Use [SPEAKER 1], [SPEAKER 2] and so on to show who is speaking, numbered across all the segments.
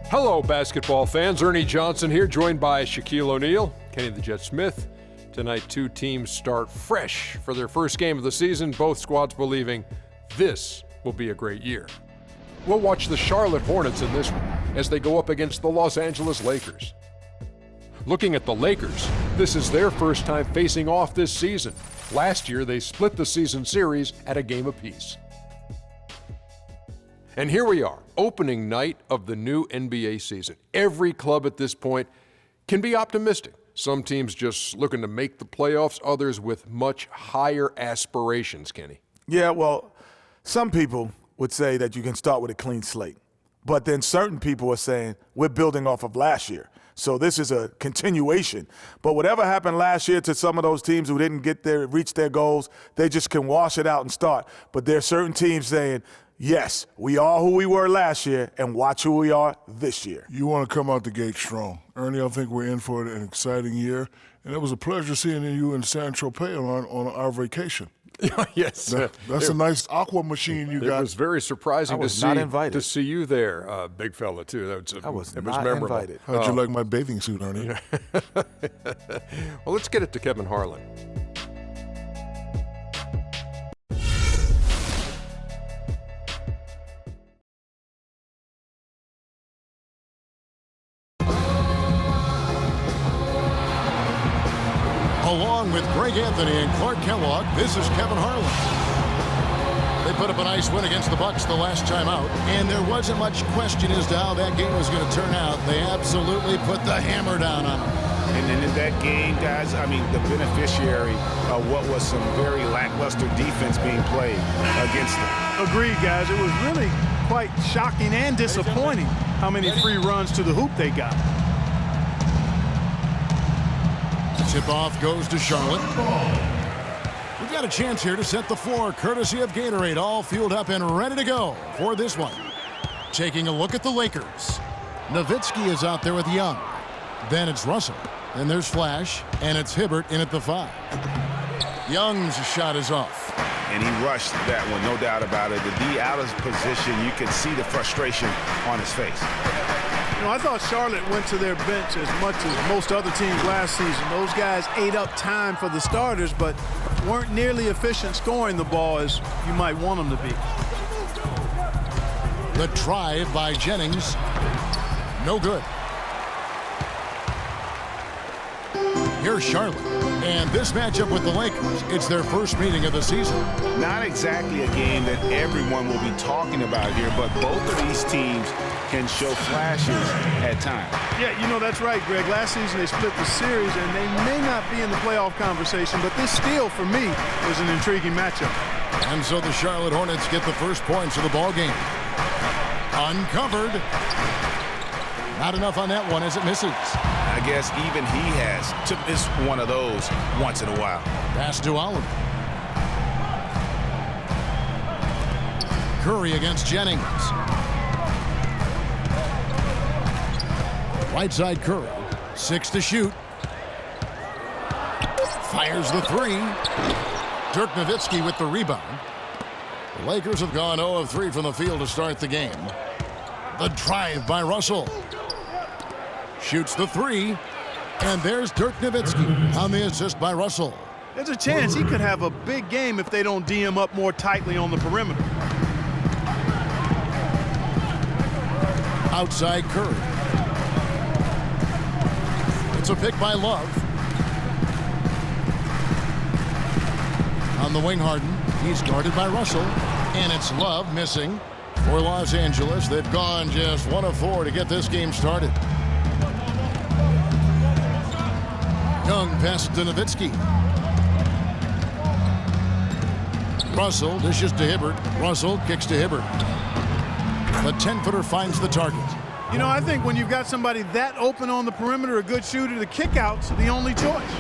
[SPEAKER 1] Hello, basketball fans. Ernie Johnson here, joined by Shaquille O'Neal, Kenny the Jet Smith. Tonight, two teams start fresh for their first game of the season, both squads believing this will be a great year. We'll watch the Charlotte Hornets in this one as they go up against the Los Angeles Lakers. Looking at the Lakers, this is their first time facing off this season. Last year, they split the season series at a game apiece. And here we are, opening night of the new NBA season. Every club at this point can be optimistic. Some teams just looking to make the playoffs, others with much higher aspirations, Kenny.
[SPEAKER 2] Yeah, well, some people would say that you can start with a clean slate. But then certain people are saying we're building off of last year. So this is a continuation. But whatever happened last year to some of those teams who didn't reach their goals, they just can wash it out and start. But there are certain teams saying, yes, we are who we were last year, and watch who we are this year.
[SPEAKER 3] You want to come out the gate strong. Ernie, I think we're in for an exciting year, and it was a pleasure seeing you in San Tropez on our vacation.
[SPEAKER 1] Yes.
[SPEAKER 3] That's a nice aqua machine you got.
[SPEAKER 1] It was very surprising to see you there, big fella, too.
[SPEAKER 2] I was
[SPEAKER 1] not
[SPEAKER 2] memorable. Invited.
[SPEAKER 3] How'd you like my bathing suit, Ernie?
[SPEAKER 1] Well, let's get it to Kevin Harlan.
[SPEAKER 4] Along with Greg Anthony and Clark Kellogg, this is Kevin Harlan. They put up a nice win against the Bucks the last time out, and there wasn't much question as to how that game was going to turn out. They absolutely put the hammer down on them.
[SPEAKER 5] And then in that game, guys, I mean, the beneficiary of what was some very lackluster defense being played against them.
[SPEAKER 6] Agreed, guys. It was really quite shocking and disappointing how many free runs to the hoop they got.
[SPEAKER 4] Tip-off goes to Charlotte. We've got a chance here to set the floor, courtesy of Gatorade, all fueled up and ready to go for this one. Taking a look at the Lakers. Nawitzki is out there with Young. Then it's Russell. Then there's Flash, and it's Hibbert in at the 5. Young's shot is off.
[SPEAKER 5] And he rushed that one, no doubt about it. To be out of position, you can see the frustration on his face.
[SPEAKER 6] You know, I thought Charlotte went to their bench as much as most other teams last season. Those guys ate up time for the starters, but weren't nearly efficient scoring the ball as you might want them to be.
[SPEAKER 4] The drive by Jennings. No good. Here's Charlotte. And this matchup with the Lakers, it's their first meeting of the season.
[SPEAKER 5] Not exactly a game that everyone will be talking about here, but both of these teams can show flashes at times.
[SPEAKER 6] Yeah, you know, that's right, Greg. Last season they split the series, and they may not be in the playoff conversation, but this still, for me, was an intriguing matchup.
[SPEAKER 4] And so the Charlotte Hornets get the first points of the ball game. Uncovered. Not enough on that one as it misses.
[SPEAKER 5] I guess even he took this one of those once in a while.
[SPEAKER 4] Pass to Allen. Curry against Jennings. Right side Curry. 6 to shoot. Fires the 3. Dirk Nawitzki with the rebound. The Lakers have gone 0 of 3 from the field to start the game. The drive by Russell. Shoots the 3. And there's Dirk Nawitzki on the assist by Russell.
[SPEAKER 6] There's a chance he could have a big game if they don't D him up more tightly on the perimeter.
[SPEAKER 4] Outside Curry. It's a pick by Love. On the wing, Harden. He's guarded by Russell. And it's Love missing for Los Angeles. They've gone just 1 of 4 to get this game started. Young passes to Nawitzki. Russell dishes to Hibbert. Russell kicks to Hibbert. The 10-footer finds the target.
[SPEAKER 6] You know, I think when you've got somebody that open on the perimeter, a good shooter, the kick-out's the only choice.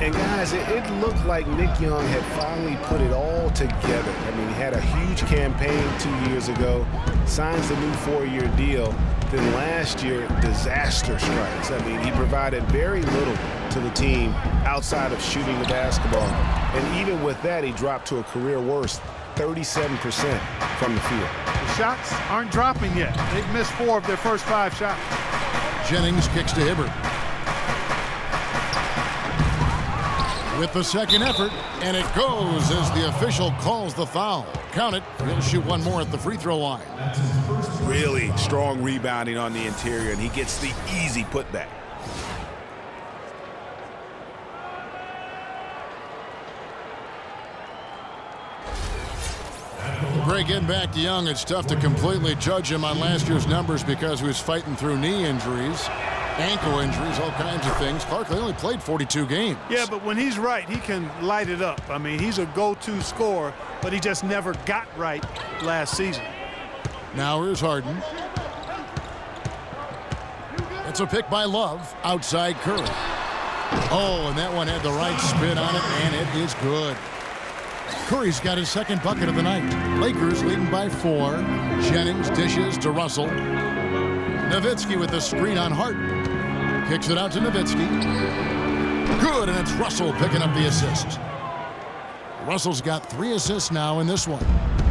[SPEAKER 5] And guys, it looked like Nick Young had finally put it all together. I mean, he had a huge campaign 2 years ago, signs the new 4-year deal. Then last year, disaster strikes. I mean, he provided very little to the team outside of shooting the basketball. And even with that, he dropped to a career worst, 37% from the field.
[SPEAKER 6] shots aren't dropping yet. They've missed 4 of their first 5 shots.
[SPEAKER 4] Jennings kicks to Hibbert. With the second effort, and it goes as the official calls the foul. Count it. He'll shoot one more at the free throw line.
[SPEAKER 5] Really strong rebounding on the interior, and he gets the easy putback.
[SPEAKER 4] Greg, getting back to Young, it's tough to completely judge him on last year's numbers because he was fighting through knee injuries, ankle injuries, all kinds of things. Clark only played 42 games.
[SPEAKER 6] Yeah, but when he's right, he can light it up. I mean, he's a go-to scorer, but he just never got right last season.
[SPEAKER 4] Now here's Harden. It's a pick by Love, outside Curry. Oh, and that one had the right spin on it, and it is good. Curry's got his second bucket of the night. Lakers leading by 4. Jennings dishes to Russell. Nawitzki with the screen on Harden. Kicks it out to Nawitzki. Good, and it's Russell picking up the assist. Russell's got 3 assists now in this one.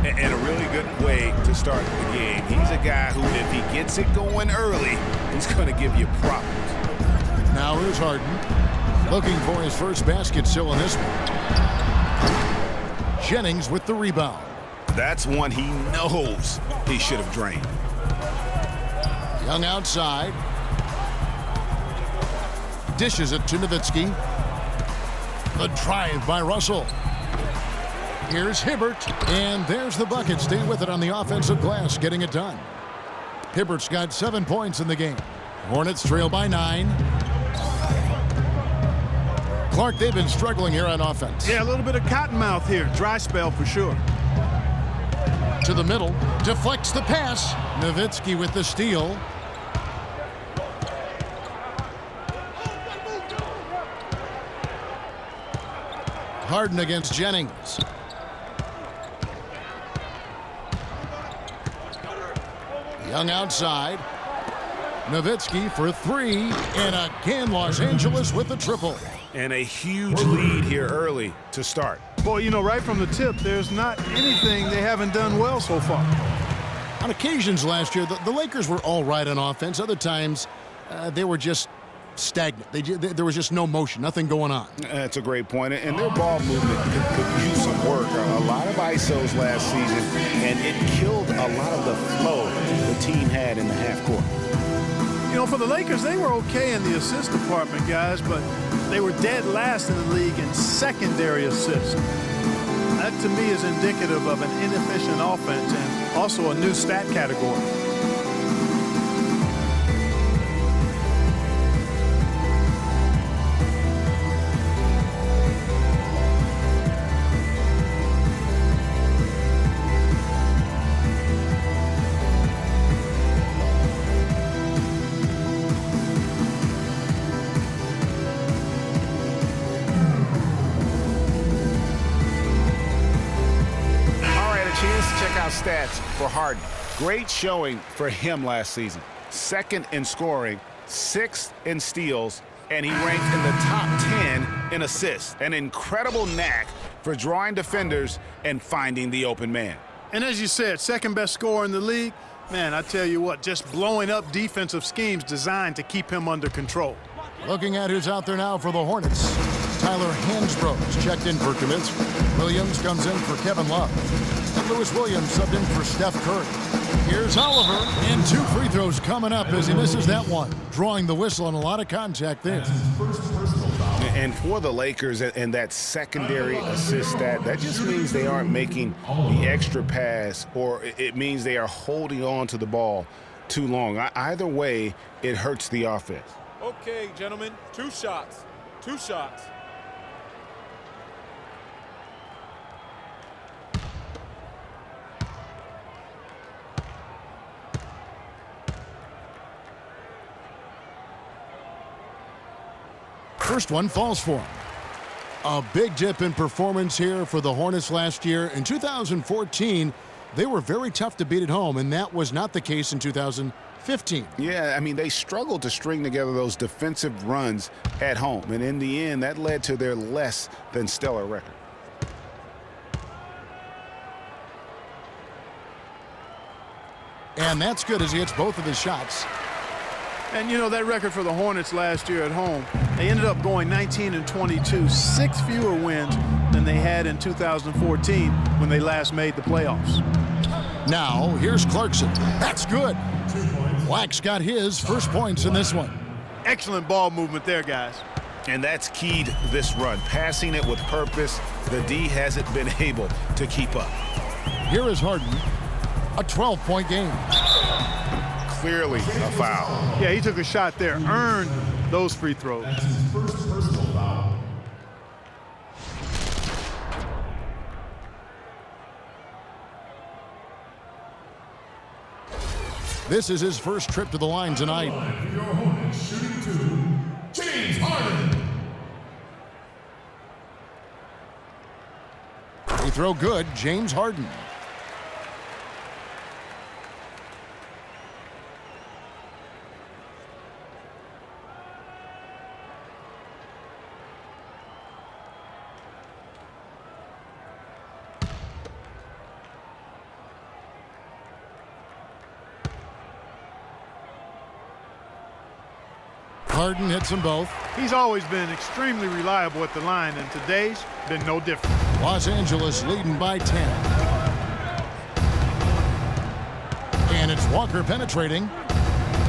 [SPEAKER 5] And a really good way to start the game. He's a guy who, if he gets it going early, he's going to give you problems.
[SPEAKER 4] Now here's Harden. Looking for his first basket still in this one. Jennings with the rebound.
[SPEAKER 5] That's one he knows he should have drained.
[SPEAKER 4] Young outside. Dishes it to Nawitzki. The drive by Russell. Here's Hibbert, and there's the bucket. Stay with it on the offensive glass, getting it done. Hibbert's got 7 points in the game. Hornets trail by 9. Clark, they've been struggling here on offense.
[SPEAKER 6] Yeah, a little bit of cottonmouth here. Dry spell for sure.
[SPEAKER 4] To the middle. Deflects the pass. Nawitzki with the steal. Harden against Jennings. Young outside. Nawitzki for 3. And again, Los Angeles with the triple.
[SPEAKER 5] And a huge lead here early to start.
[SPEAKER 6] Boy, you know, right from the tip, there's not anything they haven't done well so far.
[SPEAKER 4] On occasions last year, the Lakers were all right on offense. Other times, they were just stagnant. There was just no motion, nothing going on.
[SPEAKER 5] That's a great point. And their ball movement could use some work. A lot of ISOs last season, and it killed a lot of the flow the team had in the half court.
[SPEAKER 6] You know, for the Lakers, they were okay in the assist department, guys, but they were dead last in the league in secondary assists. That, to me, is indicative of an inefficient offense and also a new stat category.
[SPEAKER 5] Stats for Harden. Great showing for him last season. 2nd in scoring, 6th in steals, and he ranked in the top 10 in assists. An incredible knack for drawing defenders and finding the open man.
[SPEAKER 6] And as you said, 2nd best scorer in the league. Man, I tell you what, just blowing up defensive schemes designed to keep him under control.
[SPEAKER 4] Looking at who's out there now for the Hornets. Tyler Hansbrough's checked in for Kaminsky. Williams comes in for Kevin Love. And Lewis Williams subbed in for Steph Curry. Here's Oliver, and 2 free throws coming up as he misses that one. Drawing the whistle and a lot of contact there.
[SPEAKER 5] And for the Lakers and that secondary assist stat, that just means they aren't making the extra pass, or it means they are holding on to the ball too long. Either way, it hurts the offense.
[SPEAKER 1] Okay, gentlemen, 2 shots. 2 shots.
[SPEAKER 4] First one falls for him. A big dip in performance here for the Hornets last year. In 2014, they were very tough to beat at home, and that was not the case in 2015.
[SPEAKER 5] Yeah, I mean, they struggled to string together those defensive runs at home, and in the end, that led to their less than stellar record.
[SPEAKER 4] And that's good as he hits both of his shots.
[SPEAKER 6] And you know, that record for the Hornets last year at home, they ended up going 19-22, 6 fewer wins than they had in 2014 when they last made the playoffs.
[SPEAKER 4] Now, here's Clarkson. That's good. Black's got his first points in this one.
[SPEAKER 6] Excellent ball movement there, guys.
[SPEAKER 5] And that's keyed this run, passing it with purpose. The D hasn't been able to keep up.
[SPEAKER 4] Here is Harden, a 12-point game.
[SPEAKER 5] Clearly a foul.
[SPEAKER 6] Yeah, he took a shot there, earned those free throws.
[SPEAKER 7] That's his first personal foul.
[SPEAKER 4] This is his first trip to the line tonight.
[SPEAKER 7] For your Hornets, shooting 2, James Harden.
[SPEAKER 4] Free throw good, James Harden. Harden hits them both.
[SPEAKER 6] He's always been extremely reliable at the line, and today's been no different.
[SPEAKER 4] Los Angeles leading by 10. And it's Walker penetrating.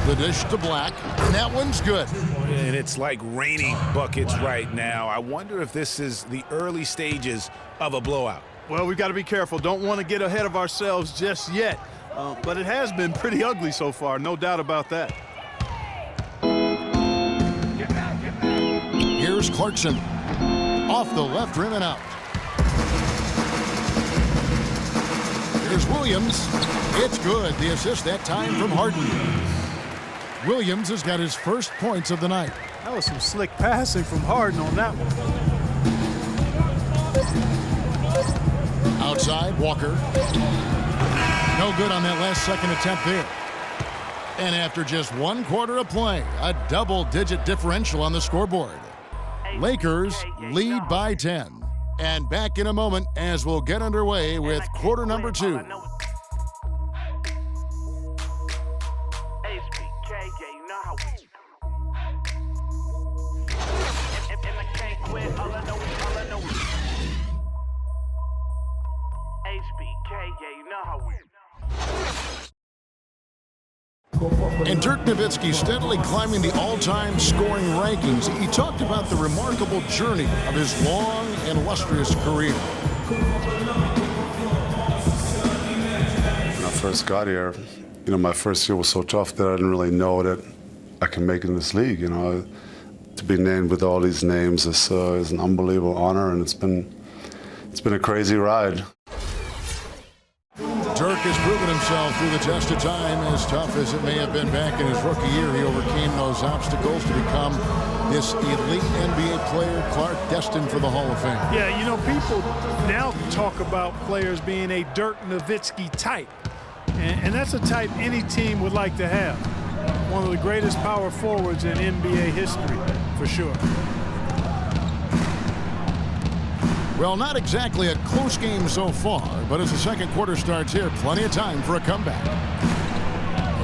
[SPEAKER 4] The dish to Black, and that one's good.
[SPEAKER 5] And it's like raining buckets right now. I wonder if this is the early stages of a blowout.
[SPEAKER 6] Well, we've got to be careful. Don't want to get ahead of ourselves just yet. But it has been pretty ugly so far, no doubt about that.
[SPEAKER 4] Here's Clarkson. Off the left rim and out. Here's Williams. It's good. The assist that time from Harden. Williams has got his first points of the night.
[SPEAKER 6] That was some slick passing from Harden on that one.
[SPEAKER 4] Outside, Walker. No good on that last second attempt there. And after just 1 quarter of play, a double-digit differential on the scoreboard. Lakers lead by 10. And back in a moment as we'll get underway with quarter number 2. And Dirk Nawitzki steadily climbing the all-time scoring rankings. He talked about the remarkable journey of his long and illustrious career.
[SPEAKER 8] When I first got here, my first year was so tough that I didn't really know that I can make it in this league. To be named with all these names is an unbelievable honor, and it's been a crazy ride.
[SPEAKER 4] Dirk has proven himself through the test of time. As tough as it may have been back in his rookie year, he overcame those obstacles to become this elite NBA player, Clark, destined for the Hall of Fame.
[SPEAKER 6] Yeah, people now talk about players being a Dirk Nawitzki type. And that's a type any team would like to have. One of the greatest power forwards in NBA history, for sure.
[SPEAKER 4] Well, not exactly a close game so far, but as the second quarter starts here, plenty of time for a comeback.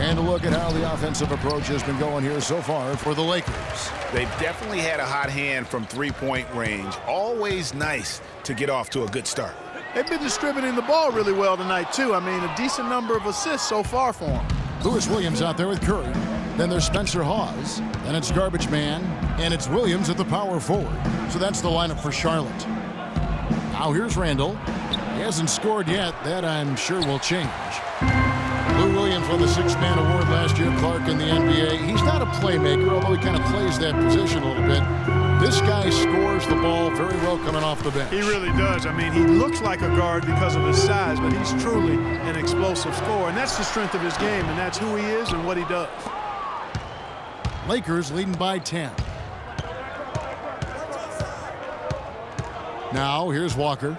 [SPEAKER 4] And a look at how the offensive approach has been going here so far for the Lakers.
[SPEAKER 5] They've definitely had a hot hand from three-point range. Always nice to get off to a good start.
[SPEAKER 6] They've been distributing the ball really well tonight, too. A decent number of assists so far for them.
[SPEAKER 4] Lewis Williams out there with Curry. Then there's Spencer Hawes. Then it's Garbage Man. And it's Williams at the power forward. So that's the lineup for Charlotte. Now here's Randall. He hasn't scored yet. That I'm sure will change. Lou Williams won the six-man award last year, Clark, in the NBA. He's not a playmaker, although he kind of plays that position a little bit. This guy scores the ball very well coming off the bench.
[SPEAKER 6] He really does. He looks like a guard because of his size, but he's truly an explosive scorer. And that's the strength of his game, and that's who he is and what he does.
[SPEAKER 4] Lakers leading by 10. Now here's Walker.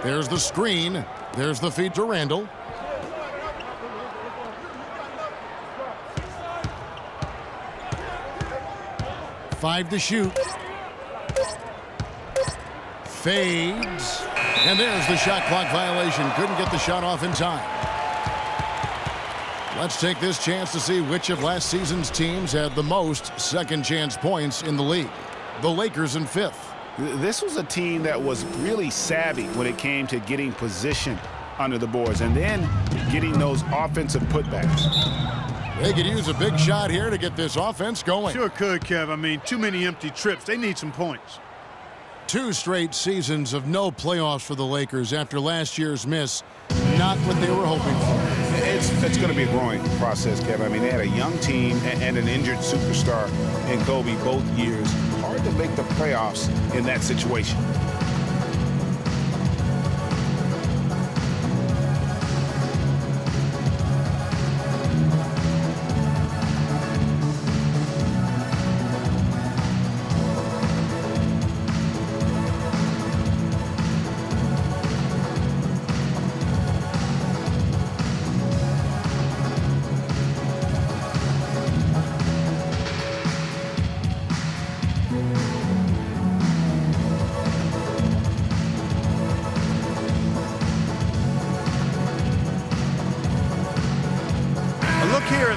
[SPEAKER 4] There's the screen. There's the feed to Randall. Five to shoot. Fades. And there's the shot clock violation. Couldn't get the shot off in time. Let's take this chance to see which of last season's teams had the most second chance points in the league. The Lakers in 5th.
[SPEAKER 5] This was a team that was really savvy when it came to getting position under the boards and then getting those offensive putbacks.
[SPEAKER 4] They could use a big shot here to get this offense going.
[SPEAKER 6] Sure could, Kev. I mean, too many empty trips. They need some points.
[SPEAKER 4] 2 straight seasons of no playoffs for the Lakers after last year's miss. Not what they were hoping for.
[SPEAKER 5] It's going to be a growing process, Kevin. I mean, they had a young team and an injured superstar in Kobe both years. Hard to make the playoffs in that situation.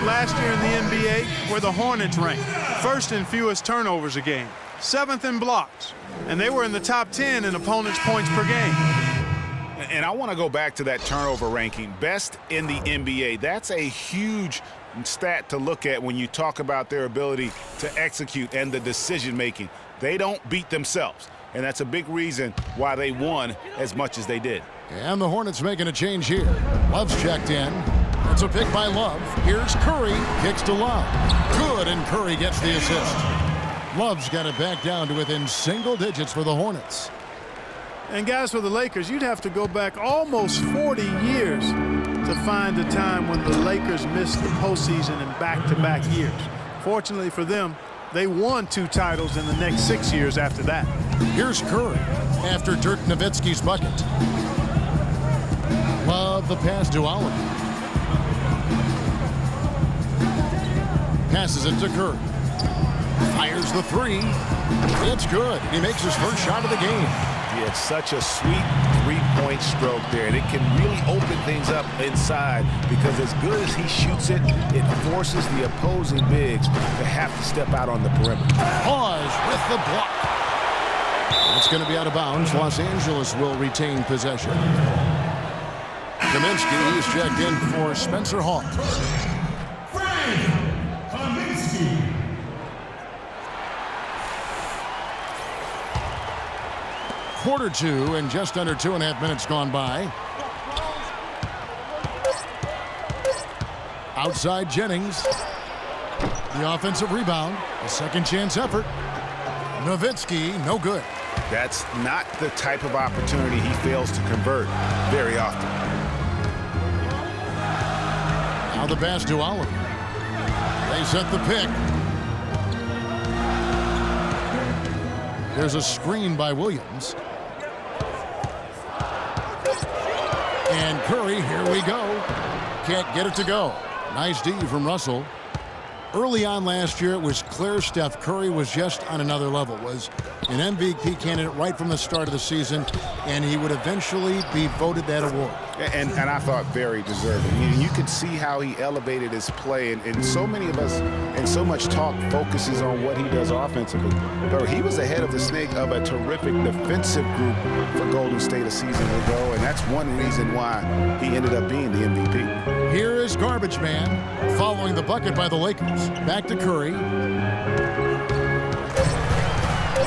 [SPEAKER 6] Last year in the NBA, where the Hornets ranked first in fewest turnovers a game, 7th in blocks, and they were in the top 10 in opponents' points per game.
[SPEAKER 5] And I want to go back to that turnover ranking, best in the NBA. That's a huge stat to look at when you talk about their ability to execute and the decision-making. They don't beat themselves, and that's a big reason why they won as much as they did.
[SPEAKER 4] And the Hornets making a change here. Love's checked in. It's a pick by Love. Here's Curry. Kicks to Love. Good, and Curry gets the assist. Love's got it back down to within single digits for the Hornets.
[SPEAKER 6] And guys, for the Lakers, you'd have to go back almost 40 years to find a time when the Lakers missed the postseason in back-to-back years. Fortunately for them, they won 2 titles in the next 6 years after that.
[SPEAKER 4] Here's Curry after Dirk Nawitzki's bucket. Love the pass to Allen. Passes it to Curry. Fires the 3. It's good. He makes his first shot of the game.
[SPEAKER 5] He had such a sweet three-point stroke there, and it can really open things up inside because as good as he shoots it, it forces the opposing bigs to have to step out on the perimeter.
[SPEAKER 4] Pause with the block. It's going to be out of bounds. Los Angeles will retain possession. Kaminsky is checked in for Spencer Hawes. Quarter 2 and just under 2.5 minutes gone by. Outside Jennings. The offensive rebound. A second chance effort. Nawitzki, no good.
[SPEAKER 5] That's not the type of opportunity he fails to convert very often.
[SPEAKER 4] Now the pass to Allen. They set the pick. There's a screen by Williams. And Curry, here we go. Can't get it to go. Nice D from Russell. Early on last year, it was clear Steph Curry was just on another level, was an MVP candidate right from the start of the season, and he would eventually be voted that award.
[SPEAKER 5] And I thought very deserving. You could see how he elevated his play, and so many of us and so much talk focuses on what he does offensively. But he was ahead of the snake of a terrific defensive group for Golden State a season ago, and that's one reason why he ended up being the MVP.
[SPEAKER 4] Here is Garbage Man following the bucket by the Lakers. Back to Curry.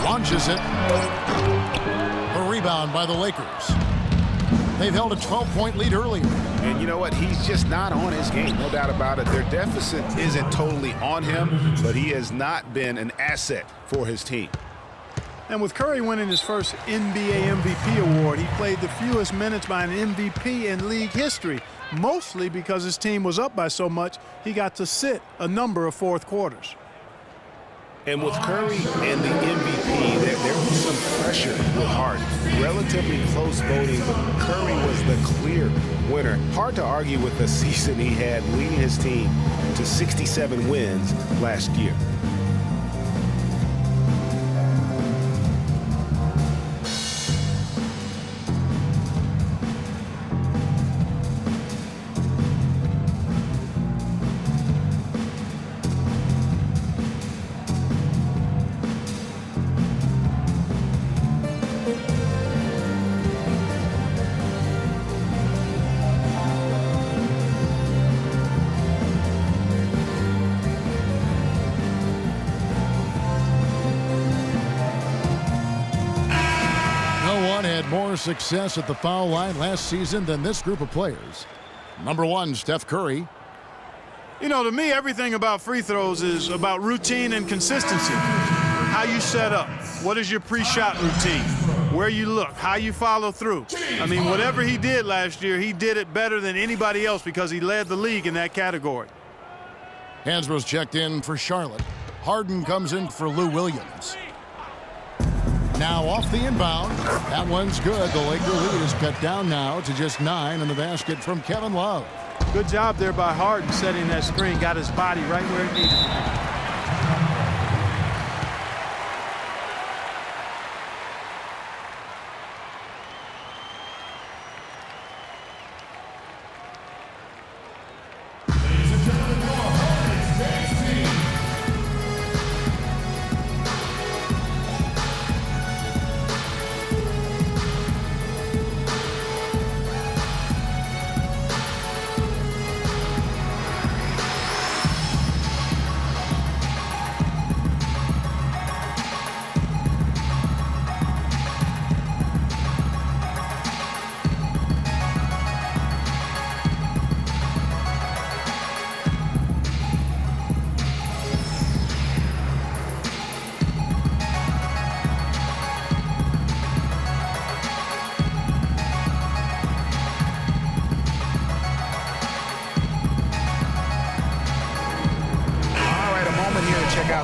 [SPEAKER 4] Launches it. A rebound by the Lakers. They've held a 12-point lead earlier.
[SPEAKER 5] And you know what? He's just not on his game, no doubt about it. Their deficit isn't totally on him, but he has not been an asset for his team.
[SPEAKER 6] And with Curry winning his first NBA MVP award, he played the fewest minutes by an MVP in league history, mostly because his team was up by so much he got to sit a number of fourth quarters.
[SPEAKER 5] And with Curry and the MVP, there was some pressure with Harden. Relatively close voting, but Curry was the clear winner. Hard to argue with the season he had, leading his team to 67 wins last year.
[SPEAKER 4] more success at the foul line last season than this group of players. Number 1, Steph Curry.
[SPEAKER 6] You know, to me, everything about free throws is about routine and consistency. How you set up. What is your pre-shot routine? Where you look, how you follow through. I mean, whatever he did last year, he did it better than anybody else because he led the league in that category.
[SPEAKER 4] Hansbrough's checked in for Charlotte. Harden comes in for Lou Williams. Now off the inbound. That one's good. The Laker lead is cut down now to just 9 in the basket from Kevin Love.
[SPEAKER 6] Good job there by Harden setting that screen. Got his body right where it needed to be.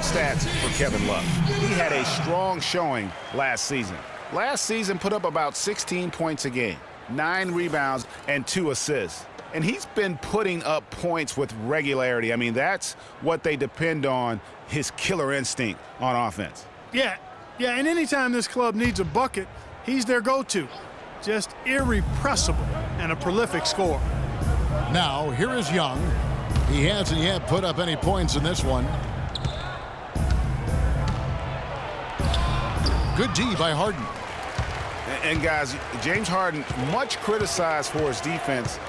[SPEAKER 5] Stats for Kevin Love. He had a strong showing last season. Last season put up about 16 points a game, 9 rebounds, and 2 assists. And he's been putting up points with regularity. I mean, that's what they depend on, his killer instinct on offense.
[SPEAKER 6] Yeah, and anytime this club needs a bucket, he's their go-to. Just irrepressible and a prolific scorer.
[SPEAKER 4] Now, here is Young. He hasn't yet put up any points in this one. Good D by Harden.
[SPEAKER 5] And guys, James Harden, much criticized for his defense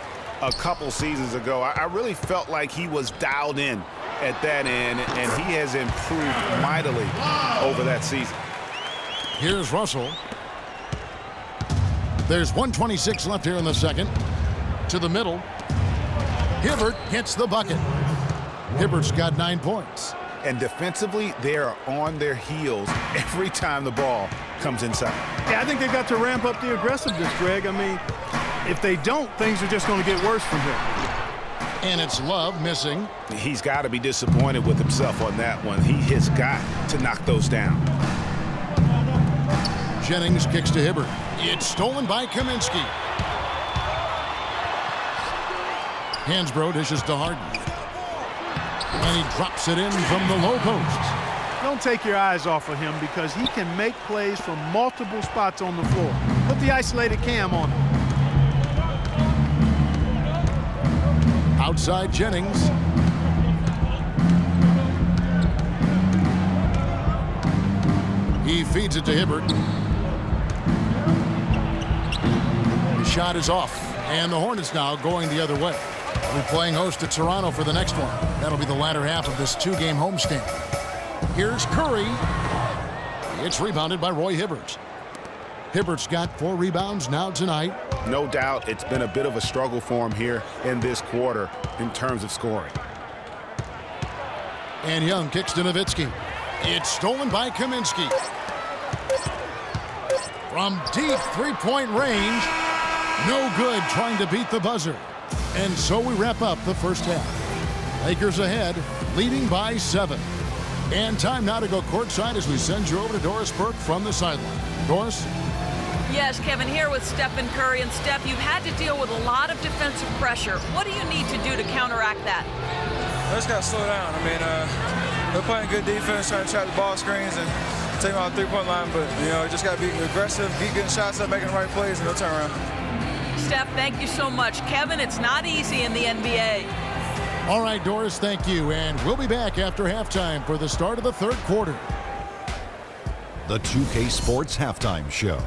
[SPEAKER 5] a couple seasons ago. I really felt like he was dialed in at that end, and he has improved mightily over that season.
[SPEAKER 4] Here's Russell. There's 1:26 left here in the second. To the middle. Hibbert hits the bucket. Hibbert's got 9 points.
[SPEAKER 5] And defensively, they are on their heels every time the ball comes inside.
[SPEAKER 6] Yeah, I think they got to ramp up the aggressiveness, Greg. I mean, if they don't, things are just going to get worse from here.
[SPEAKER 4] And it's Love missing.
[SPEAKER 5] He's got to be disappointed with himself on that one. He has got to knock those down.
[SPEAKER 4] Jennings kicks to Hibbert. It's stolen by Kaminsky. Hansbrough dishes to Harden. And he drops it in from the low post.
[SPEAKER 6] Don't take your eyes off of him because he can make plays from multiple spots on the floor. Put the isolated cam on him.
[SPEAKER 4] Outside Jennings. He feeds it to Hibbert. The shot is off. And the Hornets now going the other way. We're playing host to Toronto for the next one. That'll be the latter half of this 2-game homestand. Here's Curry. It's rebounded by Roy Hibbert. Hibbert's got 4 rebounds now tonight.
[SPEAKER 5] No doubt it's been a bit of a struggle for him here in this quarter in terms of scoring.
[SPEAKER 4] And Young kicks to Nawitzki. It's stolen by Kaminsky. From deep 3-point range. No good trying to beat the buzzer. And so we wrap up the first half. Lakers ahead, leading by 7. And time now to go courtside as we send you over to Doris Burke from the sideline. Doris?
[SPEAKER 9] Yes, Kevin, here with Stephen Curry. And Steph, you've had to deal with a lot of defensive pressure. What do you need to do to counteract that?
[SPEAKER 10] I just got to slow down. I mean, they're playing good defense, trying to trap the ball screens and take them out the 3-point line. But, you know, just got to be aggressive, keep getting shots up, making the right plays, and they'll turn around.
[SPEAKER 9] Steph, thank you so much. Kevin, it's not easy in the NBA.
[SPEAKER 4] All right, Doris, thank you. And we'll be back after halftime for the start of the third quarter.
[SPEAKER 11] The 2K Sports Halftime Show.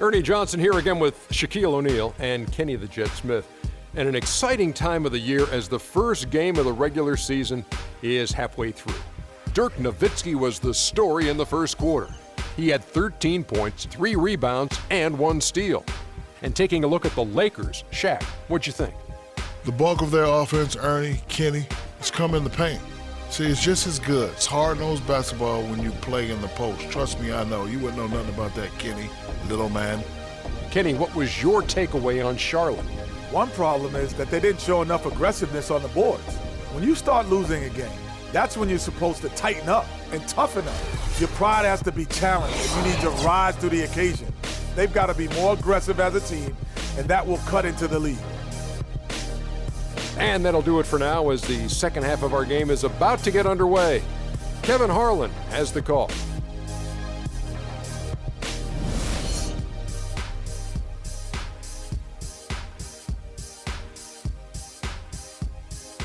[SPEAKER 1] Ernie Johnson here again with Shaquille O'Neal and Kenny the Jet Smith. And an exciting time of the year as the first game of the regular season is halfway through. Dirk Nawitzki was the story in the first quarter. He had 13 points, 3 rebounds, and 1 steal. And taking a look at the Lakers, Shaq, what'd you think?
[SPEAKER 3] The bulk of their offense, Ernie, Kenny, has come in the paint. See, it's just as good. It's hard-nosed basketball when you play in the post. Trust me, I know. You wouldn't know nothing about that, Kenny, little man.
[SPEAKER 1] Kenny, what was your takeaway on Charlotte?
[SPEAKER 2] One problem is that they didn't show enough aggressiveness on the boards. When you start losing a game, that's when you're supposed to tighten up and toughen up. Your pride has to be challenged, and you need to rise to the occasion. They've got to be more aggressive as a team, and that will cut into the lead.
[SPEAKER 1] And that'll do it for now as the second half of our game is about to get underway. Kevin Harlan has the call.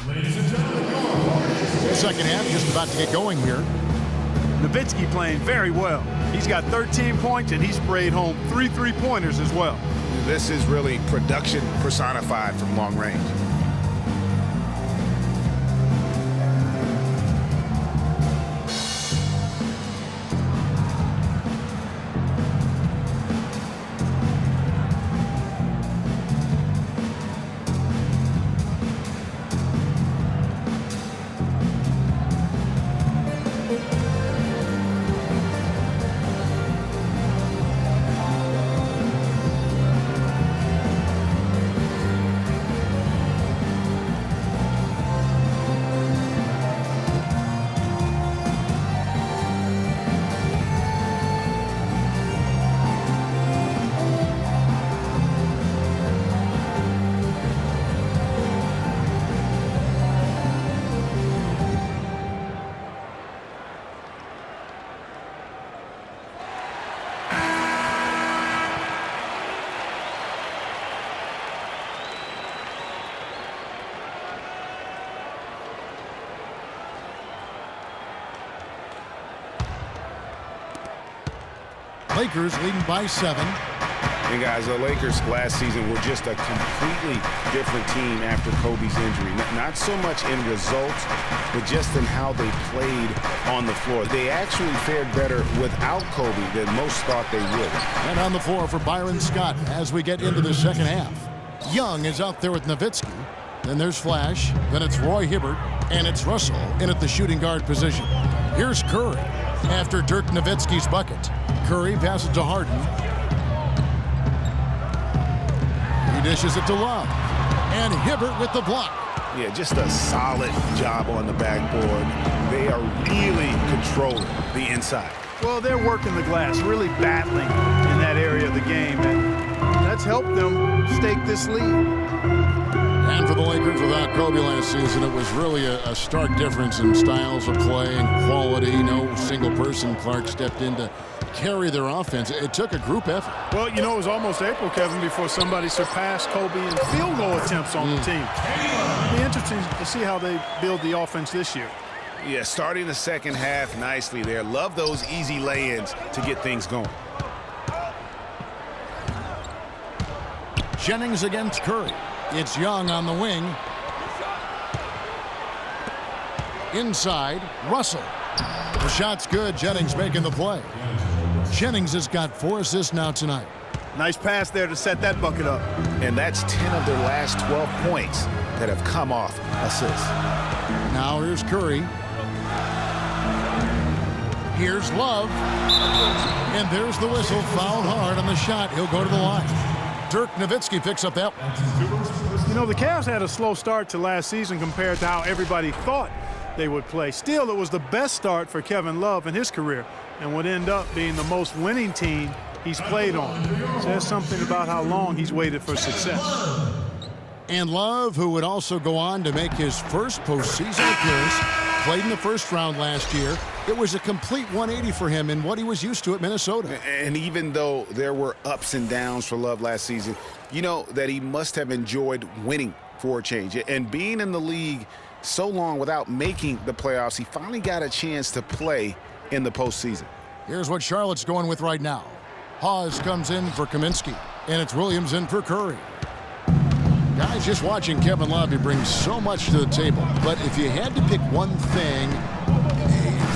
[SPEAKER 7] Ladies and gentlemen, your Hornets.
[SPEAKER 4] Second half just about to get going here.
[SPEAKER 6] Nawitzki playing very well. He's got 13 points, and he sprayed home 3 3-pointers as well.
[SPEAKER 5] This is really production personified from long range.
[SPEAKER 4] Lakers leading by 7.
[SPEAKER 5] And guys, the Lakers last season were just a completely different team after Kobe's injury. Not so much in results, but just in how they played on the floor. They actually fared better without Kobe than most thought they would.
[SPEAKER 4] And on the floor for Byron Scott as we get into the second half. Young is out there with Nawitzki. Then there's Flash. Then it's Roy Hibbert. And it's Russell in at the shooting guard position. Here's Curry after Dirk Nowitzki's bucket. Curry passes to Harden. He dishes it to Love. And Hibbert with the block.
[SPEAKER 5] Yeah, just a solid job on the backboard. They are really controlling the inside.
[SPEAKER 6] Well, they're working the glass, really battling in that area of the game, and that's helped them stake this lead.
[SPEAKER 4] And for the Lakers, without Kobe last season, it was really a stark difference in styles of play and quality. No single person. Clark stepped in to carry their offense. It took a group effort.
[SPEAKER 6] Well, you know, it was almost April, Kevin, before somebody surpassed Kobe in field goal attempts on the team. It'll be interesting to see how they build the offense this year.
[SPEAKER 5] Yeah, starting the second half nicely there. Love those easy lay-ins to get things going.
[SPEAKER 4] Jennings against Curry. It's Young on the wing. Inside, Russell. The shot's good. Jennings making the play. Jennings has got 4 assists now tonight.
[SPEAKER 6] Nice pass there to set that bucket up.
[SPEAKER 5] And that's 10 of their last 12 points that have come off assists.
[SPEAKER 4] Now here's Curry. Here's Love. And there's the whistle. Fouled hard on the shot. He'll go to the line. Dirk Nowitzki picks up that one.
[SPEAKER 6] You know, the Cavs had a slow start to last season compared to how everybody thought they would play. Still, it was the best start for Kevin Love in his career and would end up being the most winning team he's played on. Says something about how long he's waited for success.
[SPEAKER 4] And Love, who would also go on to make his first postseason appearance, played in the first round last year. It was a complete 180 for him in what he was used to at Minnesota.
[SPEAKER 5] And even though there were ups and downs for Love last season, you know that he must have enjoyed winning for a change. And being in the league so long without making the playoffs, he finally got a chance to play in the postseason.
[SPEAKER 4] Here's what Charlotte's going with right now. Hawes comes in for Kaminsky, and it's Williams in for Curry. Guys, just watching Kevin Love, he brings so much to the table. But if you had to pick one thing,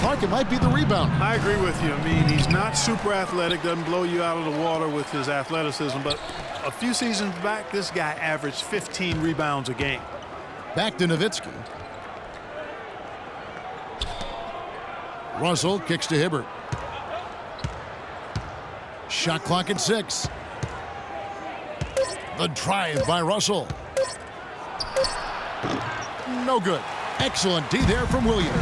[SPEAKER 4] Clark, it might be the rebound.
[SPEAKER 6] I agree with you. I mean, he's not super athletic, doesn't blow you out of the water with his athleticism, but a few seasons back, this guy averaged 15 rebounds a game.
[SPEAKER 4] Back to Nawitzki. Russell kicks to Hibbert. Shot clock at 6. The drive by Russell. No good. Excellent D there from Williams.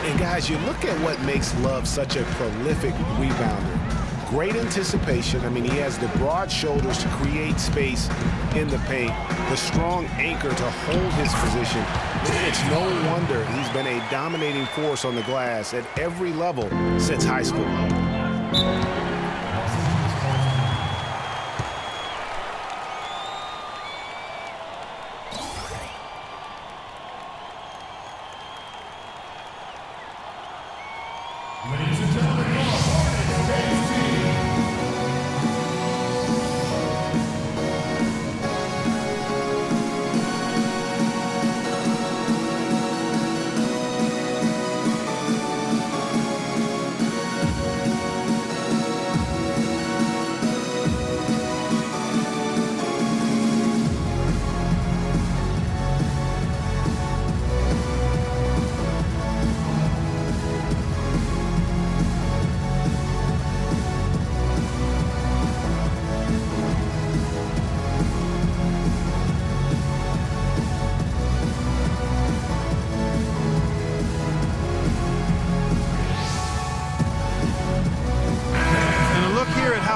[SPEAKER 5] And guys, you look at what makes Love such a prolific rebounder. Great anticipation. I mean, he has the broad shoulders to create space in the paint, the strong anchor to hold his position. It's no wonder he's been a dominating force on the glass at every level since high school.
[SPEAKER 7] Ladies and gentlemen, your Hornets James team.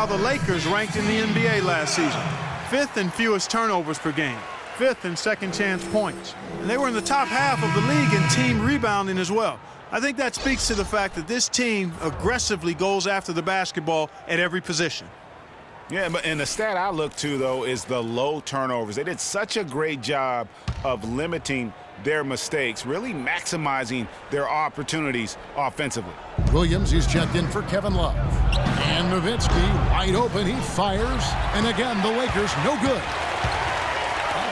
[SPEAKER 6] The Lakers ranked in the NBA last season. 5th in fewest turnovers per game. 5th in second chance points. And they were in the top half of the league in team rebounding as well. I think that speaks to the fact that this team aggressively goes after the basketball at every position.
[SPEAKER 5] Yeah, and the stat I look to, though, is the low turnovers. They did such a great job of limiting their mistakes, really maximizing their opportunities offensively.
[SPEAKER 4] Williams, he's checked in for Kevin Love. And Nawitzki, wide open, he fires. And again, the Lakers, no good.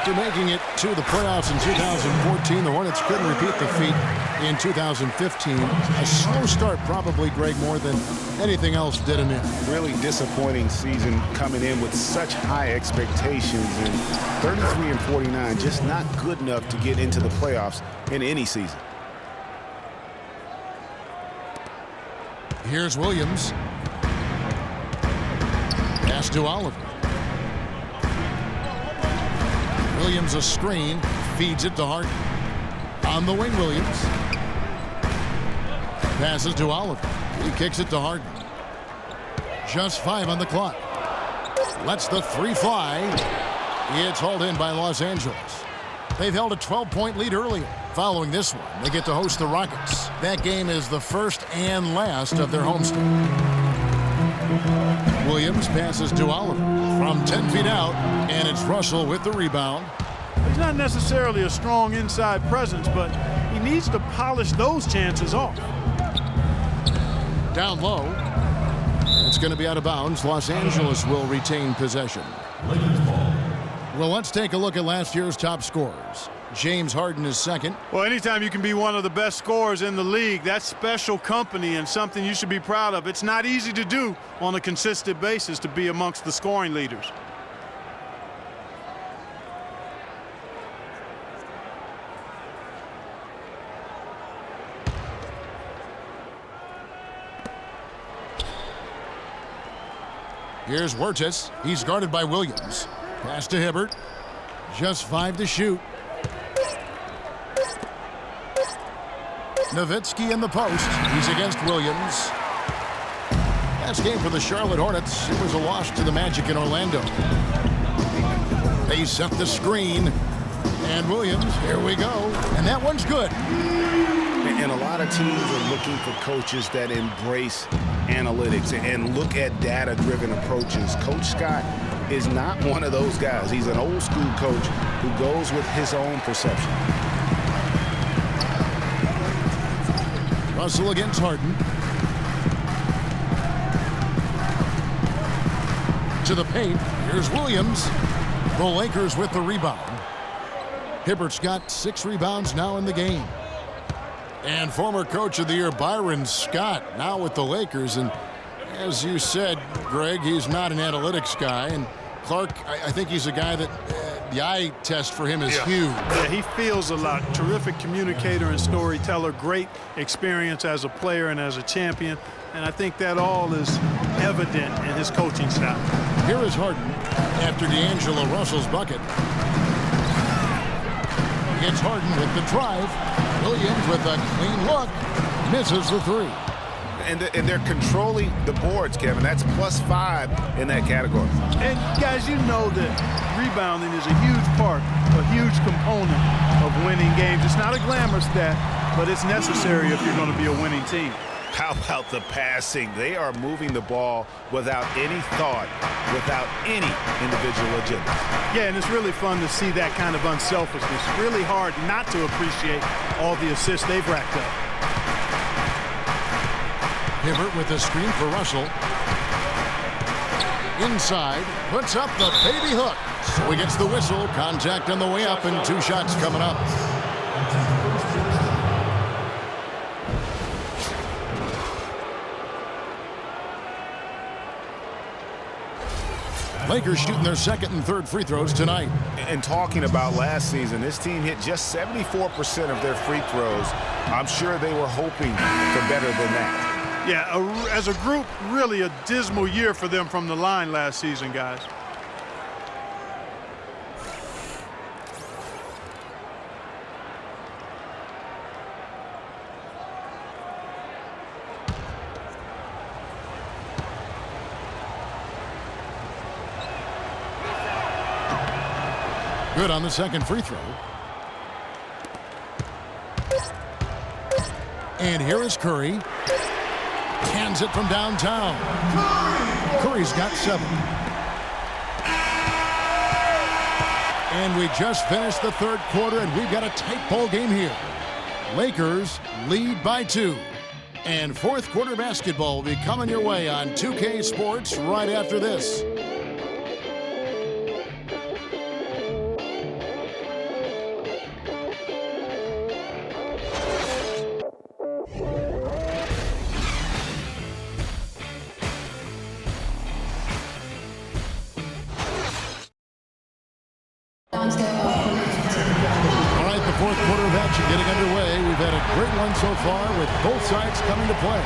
[SPEAKER 4] After making it to the playoffs in 2014, the Hornets couldn't repeat the feat in 2015. A slow start probably, Greg, more than anything else did him in.
[SPEAKER 5] Really disappointing season coming in with such high expectations. And 33 and 49, just not good enough to get into the playoffs in any season.
[SPEAKER 4] Here's Williams. Pass to Oliver. Williams a screen, feeds it to Harden. On the wing, Williams. Passes to Oliver. He kicks it to Harden. Just 5 on the clock. Lets the 3 fly. It's hauled in by Los Angeles. They've held a 12-point lead earlier. Following this one, they get to host the Rockets. That game is the first and last of their homestand. Williams passes to Oliver from 10 feet out, and it's Russell with the rebound.
[SPEAKER 6] He's not necessarily a strong inside presence, but he needs to polish those chances off.
[SPEAKER 4] Down low. It's going to be out of bounds. Los Angeles will retain possession. Well, let's take a look at last year's top scorers. James Harden is second.
[SPEAKER 6] Well, anytime you can be one of the best scorers in the league, that's special company and something you should be proud of. It's not easy to do on a consistent basis to be amongst the scoring leaders.
[SPEAKER 4] Here's Wirtz. He's guarded by Williams. Pass to Hibbert. Just 5 to shoot. Nawitzki in the post. He's against Williams. Last game for the Charlotte Hornets, it was a loss to the Magic in Orlando. They set the screen. And Williams, here we go. And that one's good.
[SPEAKER 5] And a lot of teams are looking for coaches that embrace analytics and look at data-driven approaches. Coach Scott is not one of those guys. He's an old-school coach who goes with his own perception.
[SPEAKER 4] Russell against Harden. To the paint. Here's Williams. The Lakers with the rebound. Hibbert's got 6 rebounds now in the game. And former Coach of the Year Byron Scott now with the Lakers. And as you said, Greg, he's not an analytics guy. And Clark, I think he's a guy that the eye test for him is huge.
[SPEAKER 6] Yeah, he feels a lot. Terrific communicator and storyteller. Great experience as a player and as a champion. And I think that all is evident in his coaching style.
[SPEAKER 4] Here is Harden after D'Angelo Russell's bucket. It's Harden with the drive. Williams with a clean look. Misses the 3.
[SPEAKER 5] And they're controlling the boards, Kevin. That's +5 in that category.
[SPEAKER 6] And guys, you know that rebounding is a huge part, a huge component of winning games. It's not a glamorous stat, but it's necessary if you're going to be a winning team.
[SPEAKER 5] How about the passing? They are moving the ball without any thought, without any individual agenda.
[SPEAKER 6] Yeah, and it's really fun to see that kind of unselfishness. Really hard not to appreciate all the assists they've racked up.
[SPEAKER 4] Hibbert with a screen for Russell. Inside, puts up the baby hook. So he gets the whistle, contact on the way up, and 2 shots coming up. Lakers shooting their 2nd and 3rd free throws tonight.
[SPEAKER 5] And talking about last season, this team hit just 74% of their free throws. I'm sure they were hoping for better than that.
[SPEAKER 6] Yeah, as a group, really a dismal year for them from the line last season, guys.
[SPEAKER 4] Good on the 2nd free throw. And here is Curry. Cans it from downtown. Curry's got 7. And we just finished the 3rd quarter, and we've got a tight ball game here. Lakers lead by 2. And 4th quarter basketball will be coming your way on 2K Sports right after this. Great one so far with both sides coming to play.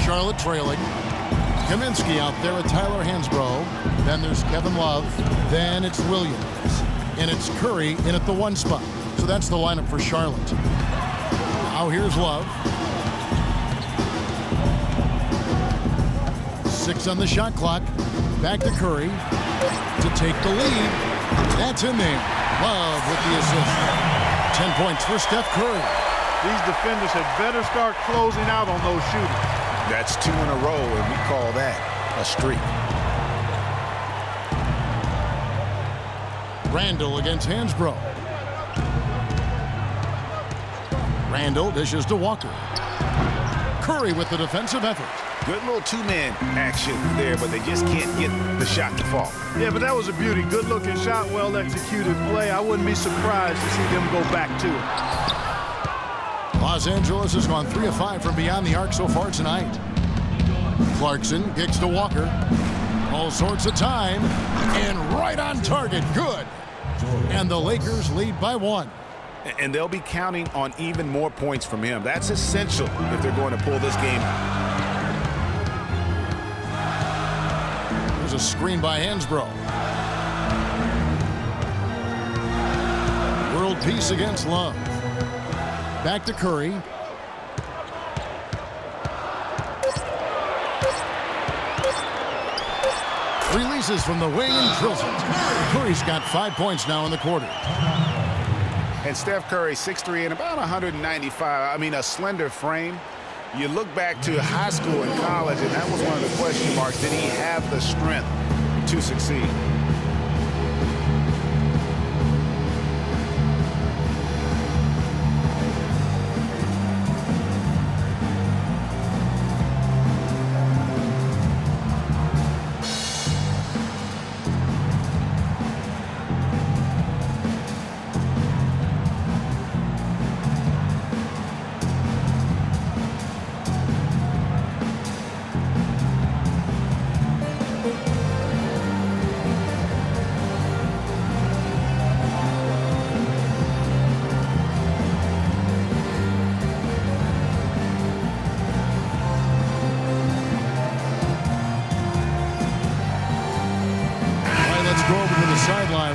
[SPEAKER 4] Charlotte trailing. Kaminsky out there with Tyler Hansbrough. Then there's Kevin Love. Then it's Williams. And it's Curry in at the 1 spot. So that's the lineup for Charlotte. Now here's Love. 6 on the shot clock. Back to Curry to take the lead. That's in there. Love with the assist. 10 points for Steph Curry.
[SPEAKER 6] These defenders had better start closing out on those shooters.
[SPEAKER 5] That's 2 in a row, and we call that a streak.
[SPEAKER 4] Randall against Hansbrough. Randall dishes to Walker. Curry with the defensive effort.
[SPEAKER 5] Good little 2-man action there, but they just can't get the shot to fall.
[SPEAKER 6] Yeah, but that was a beauty. Good-looking shot, well-executed play. I wouldn't be surprised to see them go back to it.
[SPEAKER 4] Los Angeles has gone 3 of 5 from beyond the arc so far tonight. Clarkson kicks to Walker. All sorts of time. And right on target. Good. And the Lakers lead by 1.
[SPEAKER 5] And they'll be counting on even more points from him. That's essential if they're going to pull this game out.
[SPEAKER 4] There's a screen by Hansbrough. World peace against Love. Back to Curry. Releases from the wing and drills it. Curry's got 5 points now in the quarter.
[SPEAKER 5] And Steph Curry, 6'3" and about 195. I mean, a slender frame. You look back to high school and college, and that was one of the question marks. Did he have the strength to succeed?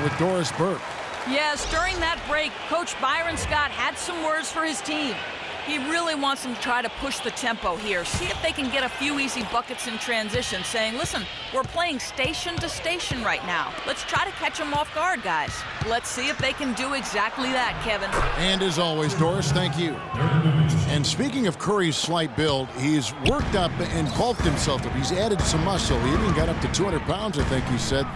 [SPEAKER 4] with Doris Burke.
[SPEAKER 9] Yes, during that break, Coach Byron Scott had some words for his team. He really wants them to try to push the tempo here, see if they can get a few easy buckets in transition, saying, listen, we're playing station to station right now. Let's try to catch them off guard, guys. Let's see if they can do exactly that, Kevin.
[SPEAKER 4] And as always, Doris, thank you. And speaking of Curry's slight build, he's worked up and bulked himself up. He's added some muscle. He even got up to 200 pounds, I think he said.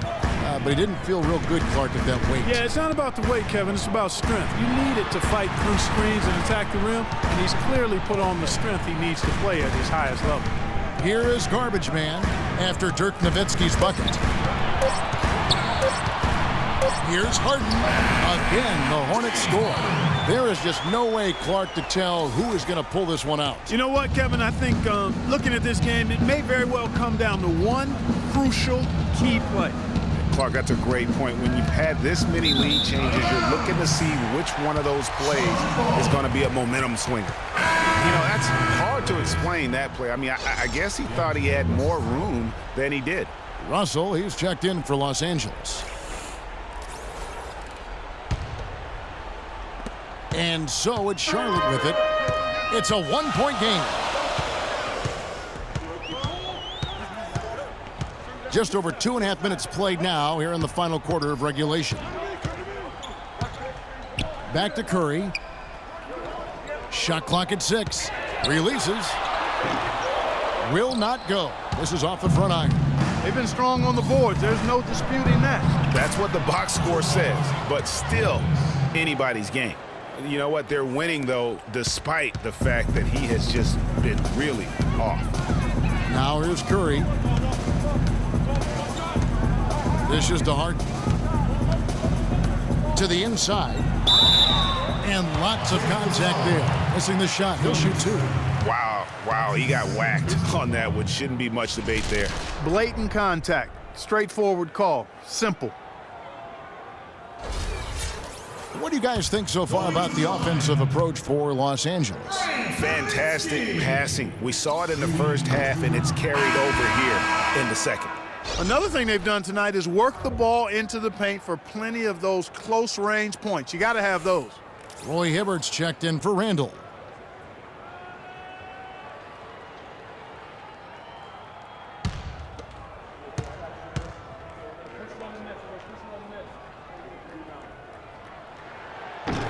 [SPEAKER 4] But he didn't feel real good, Clark, at that weight.
[SPEAKER 6] Yeah, it's not about the weight, Kevin. It's about strength. You need it to fight through screens and attack the rim. And he's clearly put on the strength he needs to play at his highest level.
[SPEAKER 4] Here is Garbage Man after Dirk Nawitzki's bucket. Here's Harden. Again, the Hornets score. There is just no way, Clark, to tell who is going to pull this one out.
[SPEAKER 6] You know what, Kevin? I think looking at this game, it may very well come down to one crucial key play.
[SPEAKER 5] Clark, that's a great point. When you've had this many lead changes, you're looking to see which one of those plays is going to be a momentum swinger. You know, that's hard to explain, that play. I mean, I guess he thought he had more room than he did.
[SPEAKER 4] Russell, he's checked in for Los Angeles. And so it's Charlotte with it. It's a one-point game. Just over 2.5 minutes played now here in the final quarter of regulation. Back to Curry. Shot clock at 6. Releases. Will not go. This is off the front iron.
[SPEAKER 6] They've been strong on the boards. There's no disputing that.
[SPEAKER 5] That's what the box score says, but still anybody's game. You know what? They're winning, though, despite the fact that he has just been really off.
[SPEAKER 4] Now here's Curry. This is to Harden. To the inside. And lots of contact there. Missing the shot. He'll shoot 2.
[SPEAKER 5] Wow, he got whacked on that, which shouldn't be much debate there.
[SPEAKER 6] Blatant contact. Straightforward call. Simple.
[SPEAKER 4] What do you guys think so far about the offensive approach for Los Angeles?
[SPEAKER 5] Fantastic passing. We saw it in the first half, and it's carried over here in the second.
[SPEAKER 6] Another thing they've done tonight is work the ball into the paint for plenty of those close-range points. You got to have those.
[SPEAKER 4] Roy Hibbert's checked in for Randall.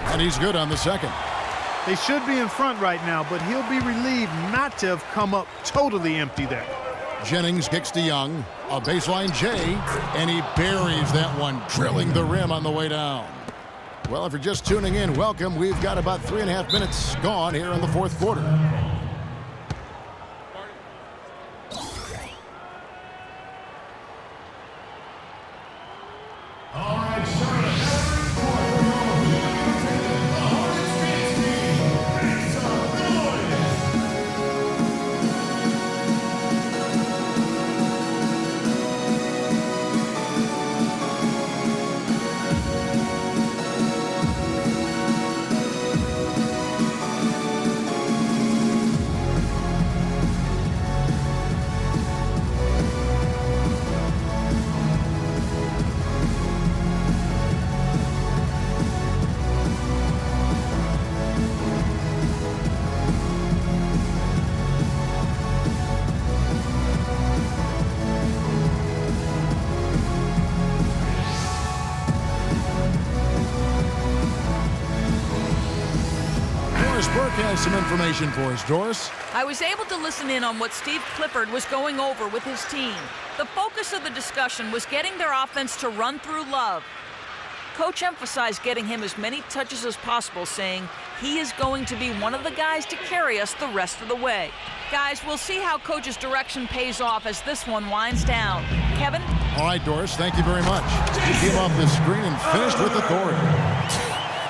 [SPEAKER 4] And he's good on the second.
[SPEAKER 6] They should be in front right now, but he'll be relieved not to have come up totally empty there.
[SPEAKER 4] Jennings kicks to Young. A baseline J, and he buries that one, drilling the rim on the way down. Well, if you're just tuning in, welcome. We've got about 3.5 minutes gone here in the fourth quarter.
[SPEAKER 7] All right, Charlotte. The Hornets dance team. Make some noise.
[SPEAKER 4] Burke has some information for us. Doris?
[SPEAKER 9] I was able to listen in on what Steve Clifford was going over with his team. The focus of the discussion was getting their offense to run through Love. Coach emphasized getting him as many touches as possible, saying he is going to be one of the guys to carry us the rest of the way. Guys, we'll see how Coach's direction pays off as this one winds down. Kevin?
[SPEAKER 4] All right, Doris, thank you very much. He came off the screen and finished with authority.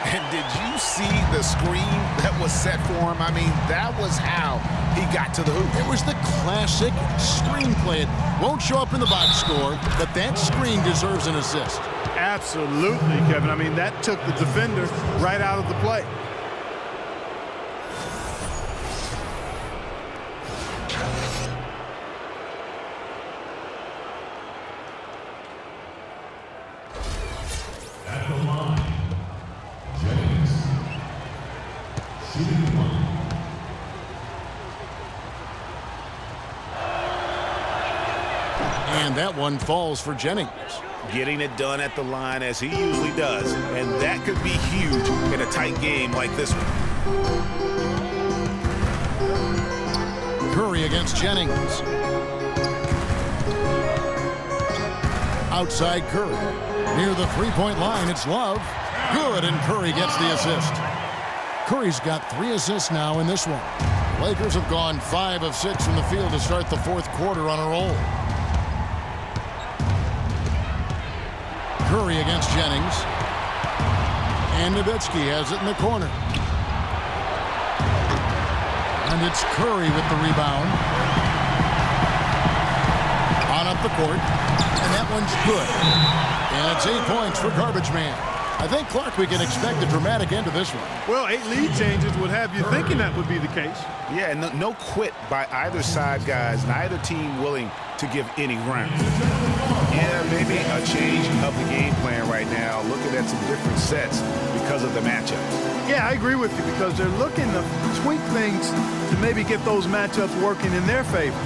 [SPEAKER 5] And did you see the screen that was set for him? I mean, that was how he got to the hoop.
[SPEAKER 4] It was the classic screenplay. It won't show up in the box score, but that screen deserves an assist.
[SPEAKER 6] Absolutely, Kevin. I mean, that took the defender right out of the play.
[SPEAKER 4] And that one falls for Jennings.
[SPEAKER 5] Getting it done at the line as he usually does, and that could be huge in a tight game like this one.
[SPEAKER 4] Curry against Jennings. Outside Curry. Near the three-point line, it's Love. Good, and Curry gets the assist. Curry's got 3 assists now in this one. Lakers have gone 5 of 6 from the field to start the fourth quarter on a roll. Curry against Jennings. And Nawitzki has it in the corner. And it's Curry with the rebound. On up the court. And that one's good. And it's 8 points for Garbage Man. I think, Clark, we can expect a dramatic end to this one.
[SPEAKER 6] Well, 8 lead changes would have you thinking that would be the case.
[SPEAKER 5] Yeah, no quit by either side, guys. Neither team willing to give any ground. Yeah, maybe a change of the game plan right now, looking at some different sets because of the matchups.
[SPEAKER 6] Yeah, I agree with you because they're looking to tweak things to maybe get those matchups working in their favor.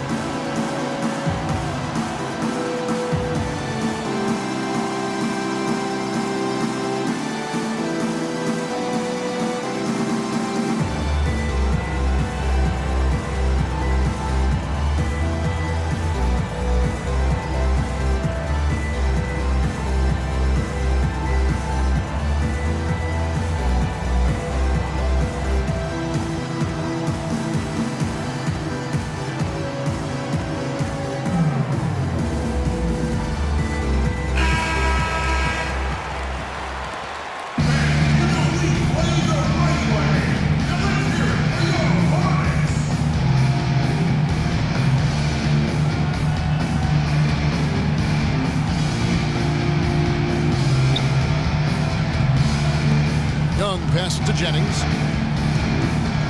[SPEAKER 4] Pass to Jennings.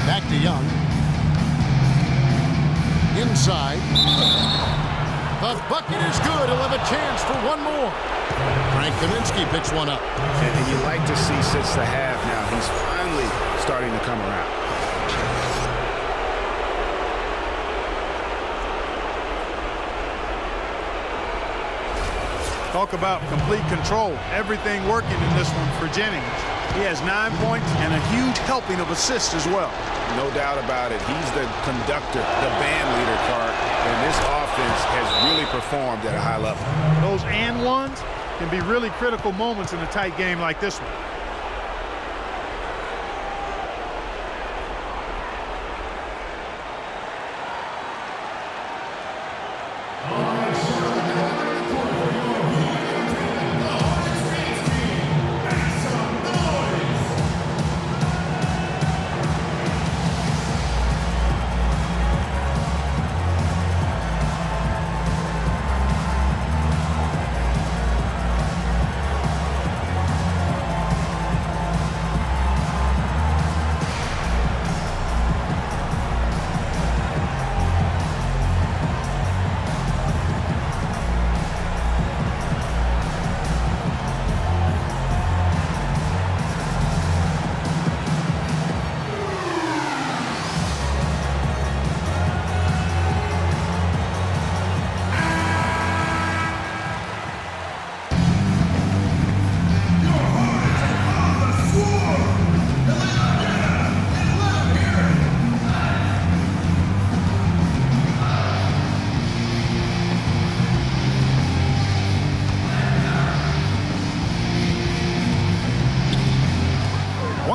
[SPEAKER 4] Back to Young. Inside. The bucket is good. He'll have a chance for one more. Frank Kaminsky picks one up.
[SPEAKER 5] And you like to see since the half now, he's finally starting to come around.
[SPEAKER 6] Talk about complete control. Everything working in this one for Jennings. He has 9 points and a huge helping of assists as well.
[SPEAKER 5] No doubt about it. He's the conductor, the band leader, Clark, and this offense has really performed at a high level.
[SPEAKER 6] Those and ones can be really critical moments in a tight game like this one.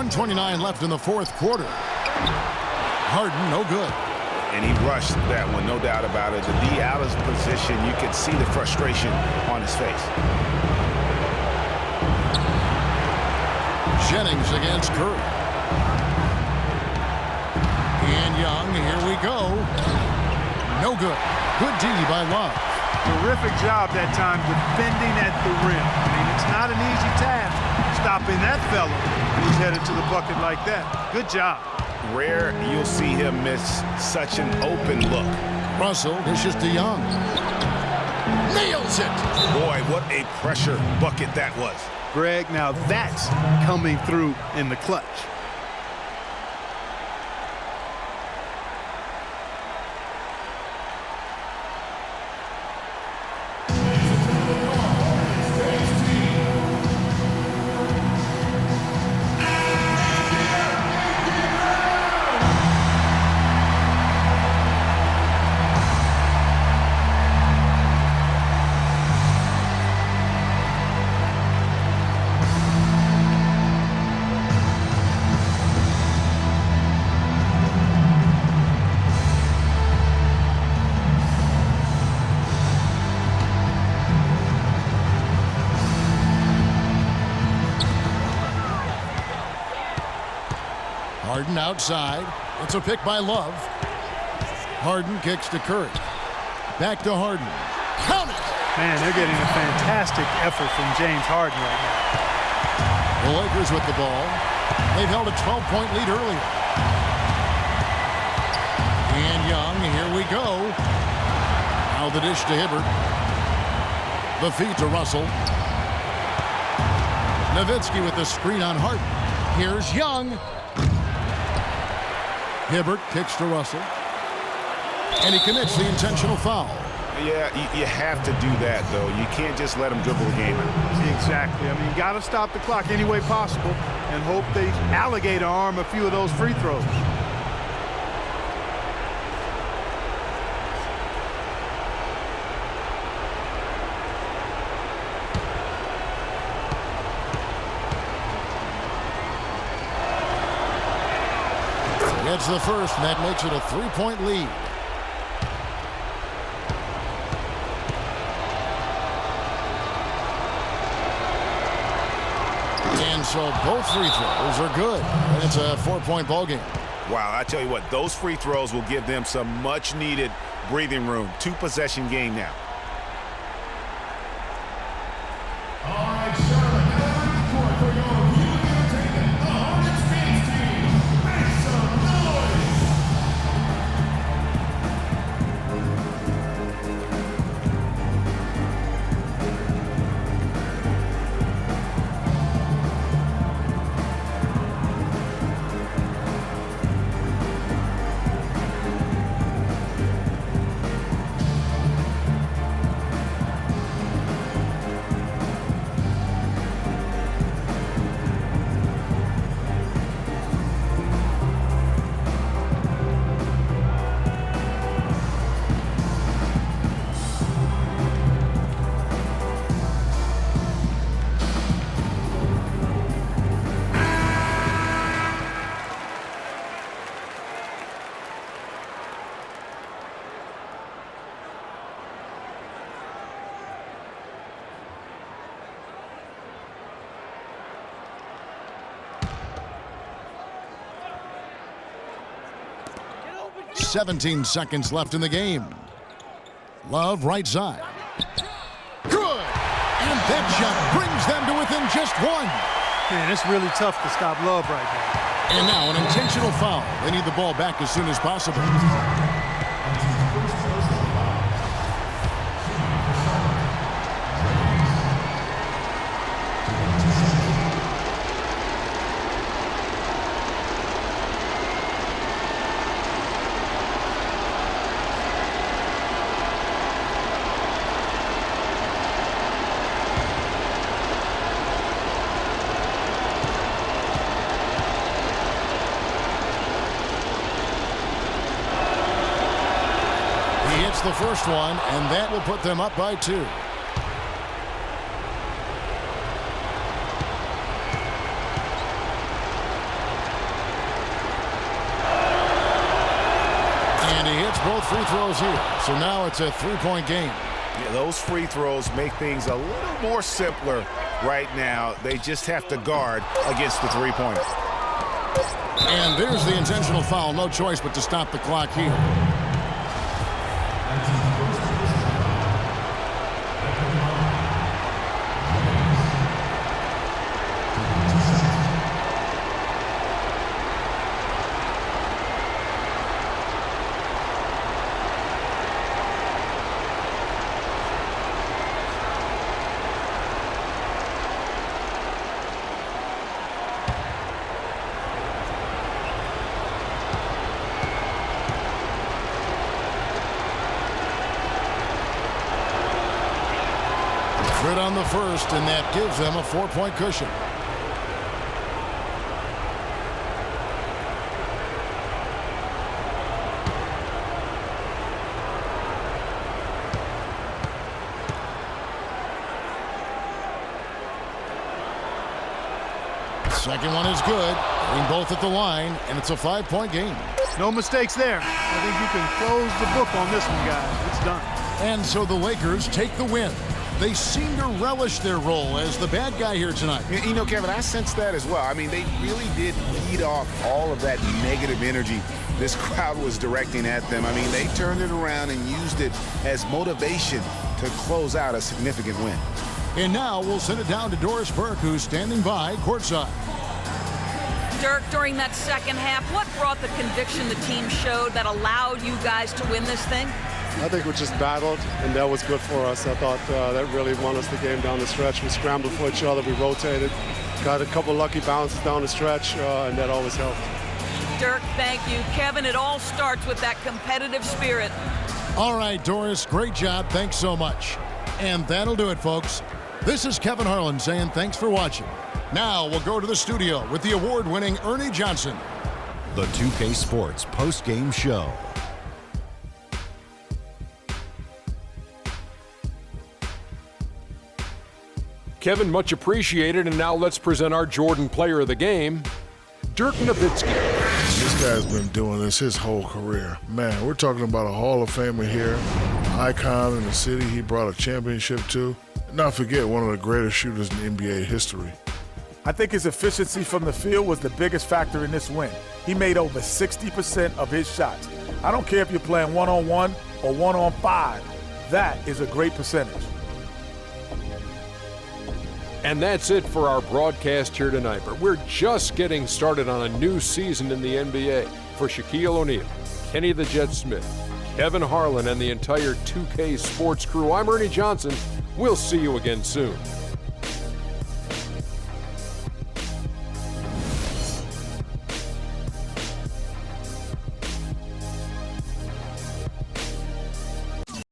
[SPEAKER 4] .29 left in the fourth quarter. Harden, no good.
[SPEAKER 5] And he rushed that one, no doubt about it. The D out of position, you can see the frustration on his face.
[SPEAKER 4] Jennings against Curry. And Young, here we go. No good. Good D by Love.
[SPEAKER 6] Terrific job that time defending at the rim. I mean, it's not an easy task stopping that fella when he's headed to the bucket like that. Good job.
[SPEAKER 5] Rare you'll see him miss such an open look.
[SPEAKER 4] Russell dishes to Young. Nails it!
[SPEAKER 5] Boy, what a pressure bucket that was.
[SPEAKER 6] Greg, now that's coming through in the clutch.
[SPEAKER 4] Harden outside. It's a pick by Love. Harden kicks to Curry. Back to Harden. Count it!
[SPEAKER 6] Man, they're getting a fantastic effort from James Harden right now.
[SPEAKER 4] The Lakers with the ball. They've held a 12-point lead earlier. And Young, here we go. Now the dish to Hibbert. The feed to Russell. Nawitzki with the screen on Harden. Here's Young. Hibbert kicks to Russell. And he commits the intentional foul.
[SPEAKER 5] Yeah, you have to do that, though. You can't just let him dribble the game out.
[SPEAKER 6] Exactly. I mean, you got to stop the clock any way possible and hope they alligator arm a few of those free throws.
[SPEAKER 4] Gets the first, and that makes it a 3-point lead. And so both free throws are good. And it's a 4-point ball game.
[SPEAKER 5] Wow, I tell you what, those free throws will give them some much-needed breathing room. 2-possession game now.
[SPEAKER 7] All right, Charlotte, now on the court for your viewing entertainment, the Hornets fans team. Make some noise!
[SPEAKER 4] – 17 seconds left in the game. Love right side. Good! And that shot brings them to within just one.
[SPEAKER 6] Man, it's really tough to stop Love right now.
[SPEAKER 4] And now an intentional foul. They need the ball back as soon as possible. The first one, and that will put them up by 2. And he hits both free throws here. So now it's a 3-point game.
[SPEAKER 5] Yeah, those free throws make things a little more simpler right now. They just have to guard against the three-pointer.
[SPEAKER 4] And there's the intentional foul. No choice but to stop the clock here. Crit on the first, and that gives them a 4-point cushion. Second one is good. Hitting both at the line, and it's a 5-point game.
[SPEAKER 6] No mistakes there. I think you can close the book on this one, guys. It's done.
[SPEAKER 4] And so the Lakers take the win. They seem to relish their role as the bad guy here tonight.
[SPEAKER 5] You know, Kevin, I sense that as well. I mean, they really did feed off all of that negative energy this crowd was directing at them. I mean, they turned it around and used it as motivation to close out a significant win.
[SPEAKER 4] And now we'll send it down to Doris Burke, who's standing by courtside.
[SPEAKER 9] Dirk, during that second half, what brought the conviction the team showed that allowed you guys to win this thing?
[SPEAKER 12] I think we just battled, and that was good for us. I thought that really won us the game down the stretch. We scrambled for each other, we rotated, got a couple lucky bounces down the stretch, and that always helped.
[SPEAKER 9] Dirk, thank you. Kevin, it all starts with that competitive spirit.
[SPEAKER 4] All right, Doris, great job. Thanks so much. And that'll do it, folks. This is Kevin Harlan saying thanks for watching. Now we'll go to the studio with the award-winning Ernie Johnson.
[SPEAKER 11] The 2K Sports post-game show.
[SPEAKER 1] Kevin, much appreciated. And now let's present our Jordan Player of the Game, Dirk Nawitzki.
[SPEAKER 3] This guy's been doing this his whole career. Man, we're talking about a Hall of Famer here, icon in the city he brought a championship to. Not forget, one of the greatest shooters in NBA history.
[SPEAKER 2] I think his efficiency from the field was the biggest factor in this win. He made over 60% of his shots. I don't care if you're playing one-on-one or one-on-5. That is a great percentage.
[SPEAKER 1] And that's it for our broadcast here tonight. But we're just getting started on a new season in the NBA. For Shaquille O'Neal, Kenny the Jet Smith, Kevin Harlan, and the entire 2K Sports crew, I'm Ernie Johnson. We'll see you again soon.